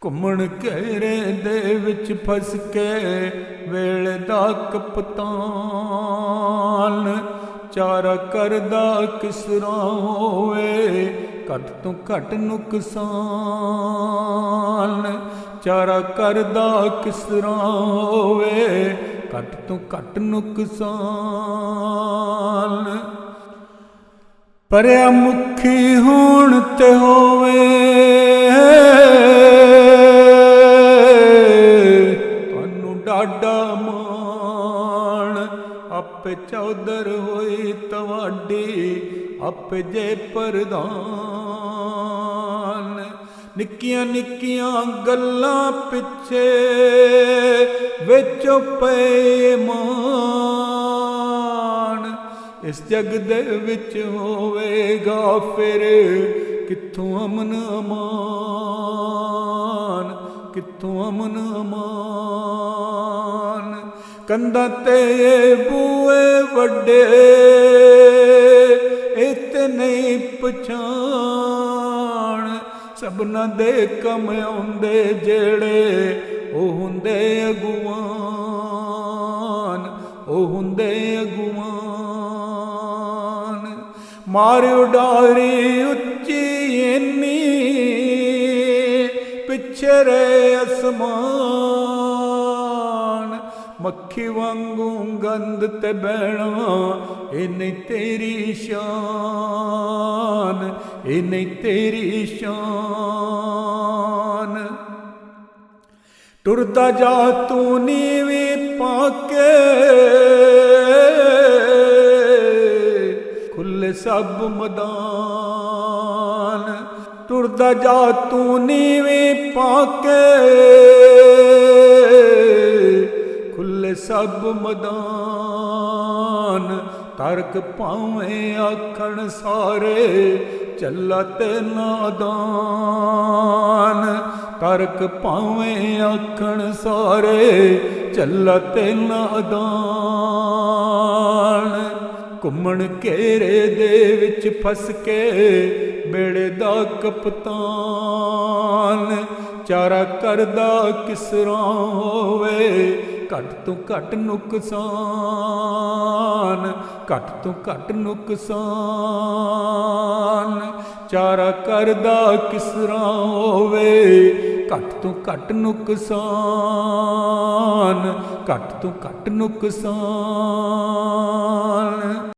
ਘੁੰਮਣ ਘੇਰੇ ਦੇ ਵਿੱਚ ਫਸ ਕੇ ਵੇਲੇ ਦਾ ਕਪਤਾਨ ਚਾਰਾ ਕਰਦਾ ਕਿਸ ਤਰ੍ਹਾਂ ਹੋਵੇ ਘੱਟ ਤੋਂ ਘੱਟ ਨੁਕਸਾਨ ਚਾਰਾ ਕਰਦਾ ਕਿਸ ਤਰ੍ਹਾਂ ਹੋਵੇ ਘੱਟ ਤੋਂ ਘੱਟ ਨੁਕਸਾਨ ਪਰਿਆ ਮੁਖੀ ਹੋਣ ਤੇ ਹੋਵੇ ਡਾਡਾ ਮਾਣ ਆਪੇ ਚੌਧਰ ਹੋਈ ਤਵਾਡੀ ਆਪੇ ਜੇ ਪ੍ਰਧਾਨ ਨਿੱਕੀਆਂ ਨਿੱਕੀਆਂ ਗੱਲਾਂ ਪਿੱਛੇ ਵਿੱਚ ਪਏ ਮਾਣ ਇਸ ਜਗ ਦੇ ਵਿੱਚ ਹੋਵੇਗਾ ਫਿਰ ਕਿੱਥੋਂ ਅਮਨ ਅਮਾਨ ਕਿੱਥੋਂ ਅਮਨ ਅਮਾਨ ਕੰਧਾਂ ਤੇ ਬੂਏ ਵੱਡੇ ਇਤੇ ਨਹੀਂ ਪਛਾਣ ਸਭਨਾਂ ਦੇ ਕੰਮ ਆਉਂਦੇ ਜਿਹੜੇ ਉਹ ਹੁੰਦੇ ਅਗਵਾਨ ਉਹ ਹੁੰਦੇ ਅਗਵਾਨ ਮਾਰ ਉਡਾਰੀ ਉੱਚੀ ਇੰਨੀ ਪਿੱਛੇ ਰੇ ਅਸਮਾਨ ਮੱਖੀ ਵਾਂਗੂ ਗੰਧ ਤੇ ਬਹਿਣਾ ਇਹ ਨਹੀਂ ਤੇਰੀ ਸ਼ਾਨ ਇਹ ਨਹੀਂ ਤੇਰੀ ਸ਼ਾਨ ਟੁਰਦਾ ਜਾ ਤੂੰ ਨੀਵੀਂ ਪਾ ਕੇ ਖੁੱਲੇ ਸਭ ਮੈਦਾਨ ਟੁਰਦਾ ਜਾ ਤੂੰ ਨੀਵੀਂ ਪਾ ਕੇ ਖੁੱਲੇ ਸਭ ਮੈਦਾਨ ਤਰਕ ਭਾਵੇਂ ਆਖਣ ਸਾਰੇ ਚੱਲਾ ਤੇ ਨਾਦਾਨ ਤਰਕ ਭਾਵੇਂ ਆਖਣ ਸਾਰੇ ਚੱਲਾ ਤੇ ਨਾਦਾਨ ਘੁੰਮਣ ਘੇਰੇ ਦੇ ਵਿੱਚ ਫਸ ਕੇ ਬੇੜੇ ਦਾ ਕਪਤਾਨ ਚਾਰਾ ਕਰਦਾ ਕਿਸ ਤਰ੍ਹਾਂ ਹੋਵੇ ਘੱਟ ਤੋਂ ਘੱਟ ਨੁਕਸਾਨ ਘੱਟ ਤੋਂ ਘੱਟ ਨੁਕਸਾਨ ਚਾਰਾ ਕਰਦਾ ਕਿਸ ਤਰ੍ਹਾਂ ਹੋਵੇ ਘੱਟ ਤੋਂ ਘੱਟ ਨੁਕਸਾਨ ਘੱਟ ਤੋਂ ਘੱਟ ਨੁਕਸਾਨ